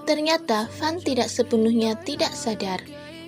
Ternyata Van tidak sepenuhnya tidak sadar.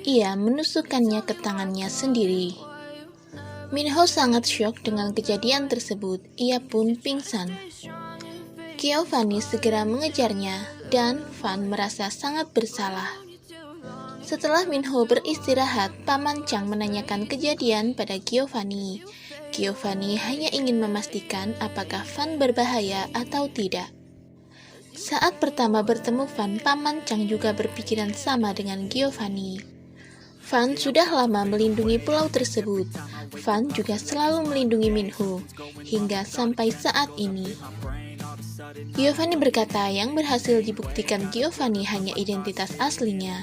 Ia menusukkannya ke tangannya sendiri. Minho sangat syok dengan kejadian tersebut. Ia pun pingsan. Giovanni segera mengejarnya dan Van merasa sangat bersalah. Setelah Minho beristirahat, Paman Chang menanyakan kejadian pada Giovanni. Giovanni hanya ingin memastikan apakah Van berbahaya atau tidak. Saat pertama bertemu Van, Paman Chang juga berpikiran sama dengan Giovanni. Van sudah lama melindungi pulau tersebut. Van juga selalu melindungi Minho, hingga sampai saat ini. Giovanni berkata yang berhasil dibuktikan Giovanni hanya identitas aslinya.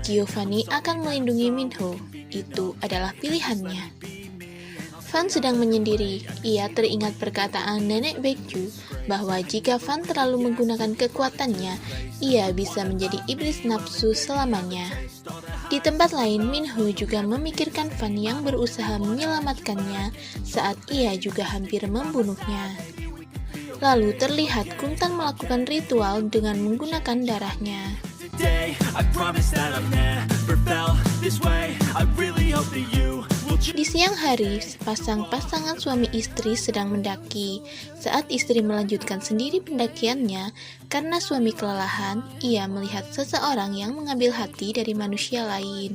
Giovanni akan melindungi Minho, itu adalah pilihannya. Van sedang menyendiri. Ia teringat perkataan Nenek Baekju bahwa jika Van terlalu menggunakan kekuatannya, ia bisa menjadi iblis nafsu selamanya. Di tempat lain, Minho juga memikirkan Van yang berusaha menyelamatkannya saat ia juga hampir membunuhnya. Lalu terlihat Kuntan melakukan ritual dengan menggunakan darahnya. Di siang hari, sepasang pasangan suami istri sedang mendaki. Saat istri melanjutkan sendiri pendakiannya, karena suami kelelahan, ia melihat seseorang yang mengambil hati dari manusia lain.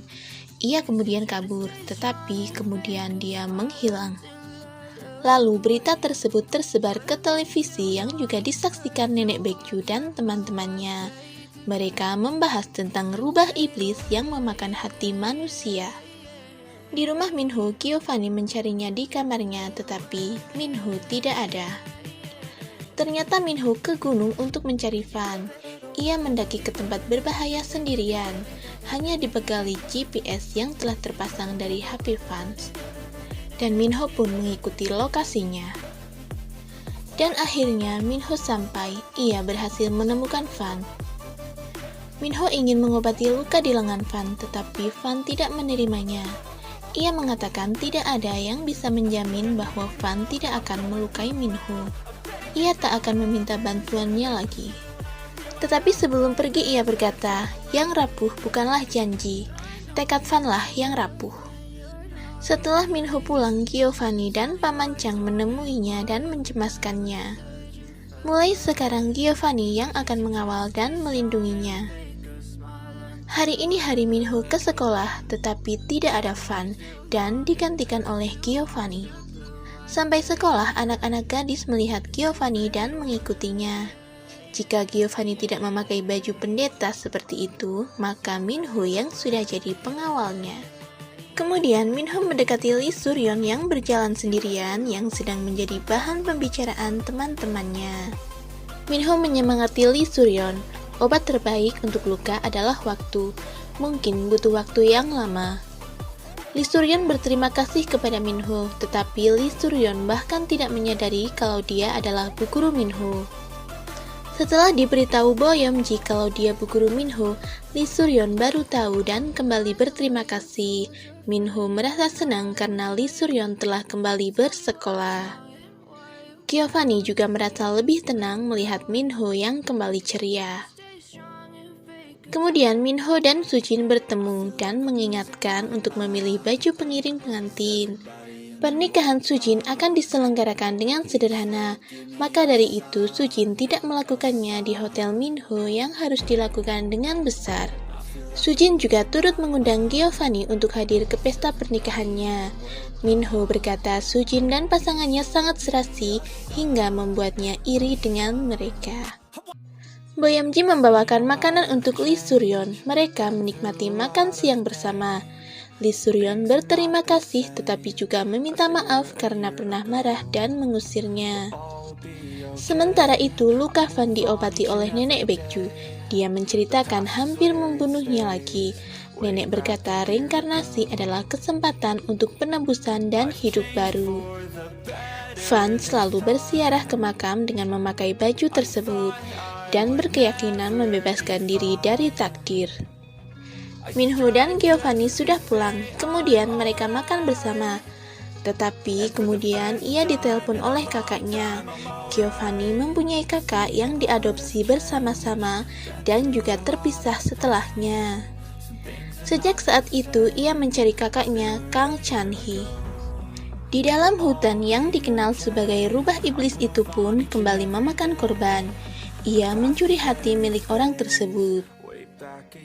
Ia kemudian kabur, tetapi kemudian dia menghilang. Lalu berita tersebut tersebar ke televisi yang juga disaksikan Nenek Baekju dan teman-temannya. Mereka membahas tentang rubah iblis yang memakan hati manusia. Di rumah Minho, Giovanni mencarinya di kamarnya, tetapi Minho tidak ada. Ternyata Minho ke gunung untuk mencari Van. Ia mendaki ke tempat berbahaya sendirian, hanya dibekali GPS yang telah terpasang dari HP Van. Dan Minho pun mengikuti lokasinya. Dan akhirnya Minho sampai, ia berhasil menemukan Van. Minho ingin mengobati luka di lengan Van, tetapi Van tidak menerimanya. Ia mengatakan tidak ada yang bisa menjamin bahwa Van tidak akan melukai Minho. Ia tak akan meminta bantuannya lagi. Tetapi sebelum pergi ia berkata, yang rapuh bukanlah janji, tekad Van lah yang rapuh. Setelah Minho pulang, Giovanni dan Paman Chang menemuinya dan mencemaskannya. Mulai sekarang Giovanni yang akan mengawal dan melindunginya. Hari ini hari Minho ke sekolah, tetapi tidak ada Van dan digantikan oleh Giovanni. Sampai sekolah, anak-anak gadis melihat Giovanni dan mengikutinya. Jika Giovanni tidak memakai baju pendeta seperti itu, maka Minho yang sudah jadi pengawalnya. Kemudian Minho mendekati Lee Suryeon yang berjalan sendirian yang sedang menjadi bahan pembicaraan teman-temannya. Minho menyemangati Lee Suryeon. Obat terbaik untuk luka adalah waktu. Mungkin butuh waktu yang lama. Lee Suryeon berterima kasih kepada Minho, tetapi Lee Suryeon bahkan tidak menyadari kalau dia adalah bu guru Minho. Setelah diberitahu Boyomji kalau dia bu guru Minho, Lee Suryeon baru tahu dan kembali berterima kasih. Minho merasa senang karena Lee Suryeon telah kembali bersekolah. Giovanni juga merasa lebih tenang melihat Minho yang kembali ceria. Kemudian Minho dan Sujin bertemu dan mengingatkan untuk memilih baju pengiring pengantin. Pernikahan Sujin akan diselenggarakan dengan sederhana, maka dari itu Sujin tidak melakukannya di Hotel Minho yang harus dilakukan dengan besar. Sujin juga turut mengundang Giovanni untuk hadir ke pesta pernikahannya. Minho berkata Sujin dan pasangannya sangat serasi hingga membuatnya iri dengan mereka. Boyomji membawakan makanan untuk Lee Suryeon. Mereka menikmati makan siang bersama. Lee Suryeon berterima kasih tetapi juga meminta maaf karena pernah marah dan mengusirnya. Sementara itu, luka Van diobati oleh Nenek Baekju. Dia menceritakan hampir membunuhnya lagi. Nenek berkata reinkarnasi adalah kesempatan untuk penebusan dan hidup baru. Van selalu bersiarah ke makam dengan memakai baju tersebut dan berkeyakinan membebaskan diri dari takdir. Minho dan Giovanni sudah pulang, kemudian mereka makan bersama. Tetapi kemudian ia ditelepon oleh kakaknya. Giovanni mempunyai kakak yang diadopsi bersama-sama dan juga terpisah setelahnya. Sejak saat itu ia mencari kakaknya, Kang Chan-hee. Di dalam hutan yang dikenal sebagai rubah iblis itu pun kembali memakan korban. Ia mencuri hati milik orang tersebut.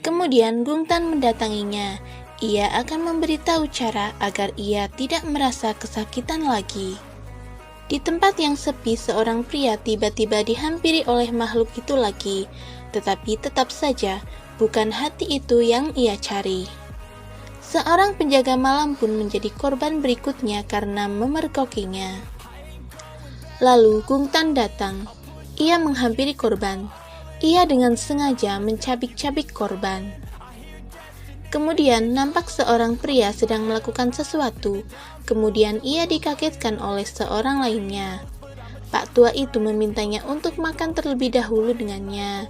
Kemudian Gung Tan mendatanginya. Ia akan memberitahu cara agar ia tidak merasa kesakitan lagi. Di tempat yang sepi, seorang pria tiba-tiba dihampiri oleh makhluk itu lagi. Tetapi tetap saja, bukan hati itu yang ia cari. Seorang penjaga malam pun menjadi korban berikutnya karena memergokinya. Lalu Gung Tan datang. Ia menghampiri korban. Ia dengan sengaja mencabik-cabik korban. Kemudian nampak seorang pria sedang melakukan sesuatu. Kemudian ia dikagetkan oleh seorang lainnya. Pak tua itu memintanya untuk makan terlebih dahulu dengannya.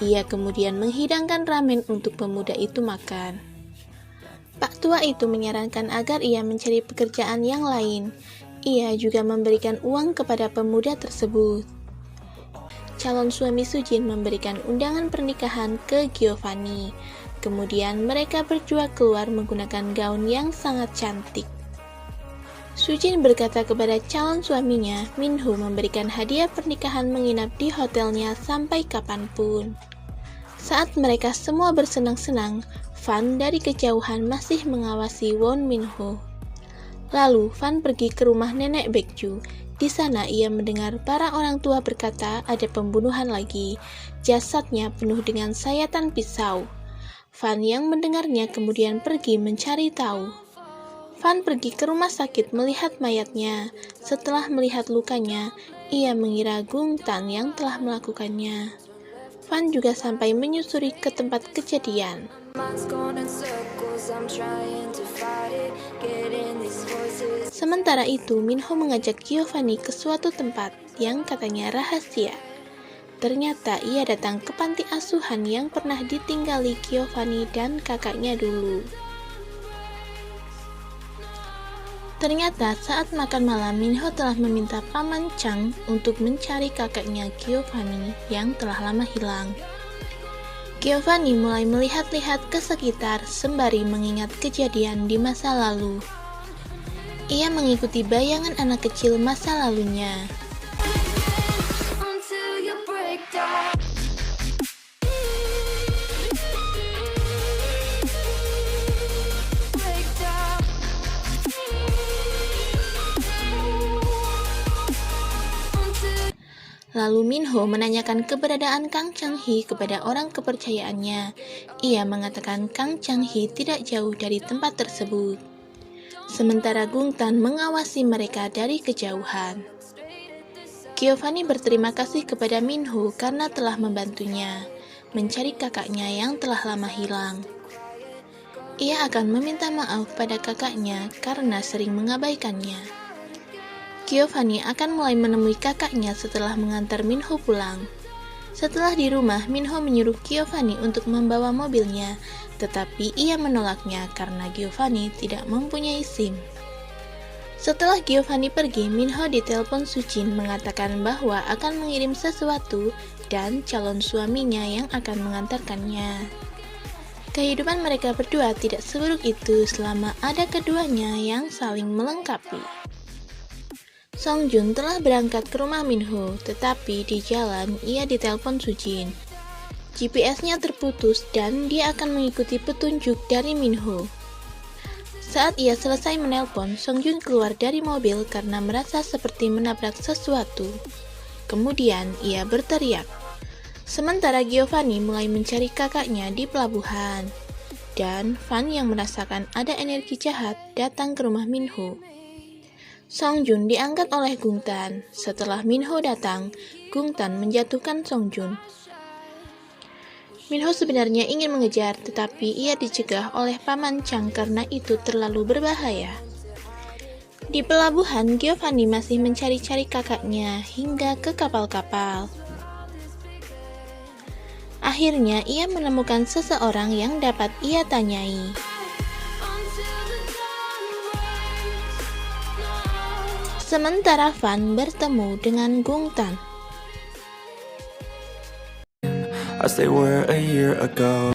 Ia kemudian menghidangkan ramen untuk pemuda itu makan. Pak tua itu menyarankan agar ia mencari pekerjaan yang lain. Ia juga memberikan uang kepada pemuda tersebut. Calon suami Sujin memberikan undangan pernikahan ke Giovanni. Kemudian mereka berdua keluar menggunakan gaun yang sangat cantik. Sujin berkata kepada calon suaminya, Minho memberikan hadiah pernikahan menginap di hotelnya sampai kapanpun. Saat mereka semua bersenang-senang, Fan dari kejauhan masih mengawasi Won Minho. Lalu Fan pergi ke rumah nenek Baekju. Di sana ia mendengar para orang tua berkata ada pembunuhan lagi. Jasadnya penuh dengan sayatan pisau. Fan yang mendengarnya kemudian pergi mencari tahu. Fan pergi ke rumah sakit melihat mayatnya. Setelah melihat lukanya, ia mengira Gung Tan yang telah melakukannya. Fan juga sampai menyusuri ke tempat kejadian. Sementara itu, Minho mengajak Giovanni ke suatu tempat yang katanya rahasia. Ternyata ia datang ke panti asuhan yang pernah ditinggali Giovanni dan kakaknya dulu. Ternyata saat makan malam, Minho telah meminta Paman Chang untuk mencari kakaknya Giovanni yang telah lama hilang. Giovanni mulai melihat-lihat ke sekitar sembari mengingat kejadian di masa lalu. Ia mengikuti bayangan anak kecil masa lalunya. Lalu Minho menanyakan keberadaan Kang Chang-hee kepada orang kepercayaannya. Ia mengatakan Kang Chang-hee tidak jauh dari tempat tersebut. Sementara Gung Tan mengawasi mereka dari kejauhan. Giovanni berterima kasih kepada Minho karena telah membantunya mencari kakaknya yang telah lama hilang. Ia akan meminta maaf pada kakaknya karena sering mengabaikannya. Giovanni akan mulai menemui kakaknya setelah mengantar Minho pulang. Setelah di rumah, Minho menyuruh Giovanni untuk membawa mobilnya, tetapi ia menolaknya karena Giovanni tidak mempunyai SIM. Setelah Giovanni pergi, Minho ditelepon Sujin mengatakan bahwa akan mengirim sesuatu dan calon suaminya yang akan mengantarkannya. Kehidupan mereka berdua tidak seburuk itu selama ada keduanya yang saling melengkapi. Song Joon telah berangkat ke rumah Minho, tetapi di jalan ia ditelepon Sujin. GPS-nya terputus dan dia akan mengikuti petunjuk dari Minho. Saat ia selesai menelpon, Song Joon keluar dari mobil karena merasa seperti menabrak sesuatu. Kemudian ia berteriak. Sementara Giovanni mulai mencari kakaknya di pelabuhan. Dan Fan yang merasakan ada energi jahat datang ke rumah Minho. Song Joon diangkat oleh Gung Tan. Setelah Minho datang, Gung Tan menjatuhkan Song Joon. Minho sebenarnya ingin mengejar, tetapi ia dicegah oleh Paman Chang karena itu terlalu berbahaya. Di pelabuhan, Giovanni masih mencari-cari kakaknya hingga ke kapal-kapal. Akhirnya, ia menemukan seseorang yang dapat ia tanyai. Sementara Fan bertemu dengan Gung Tan. as they were a year ago.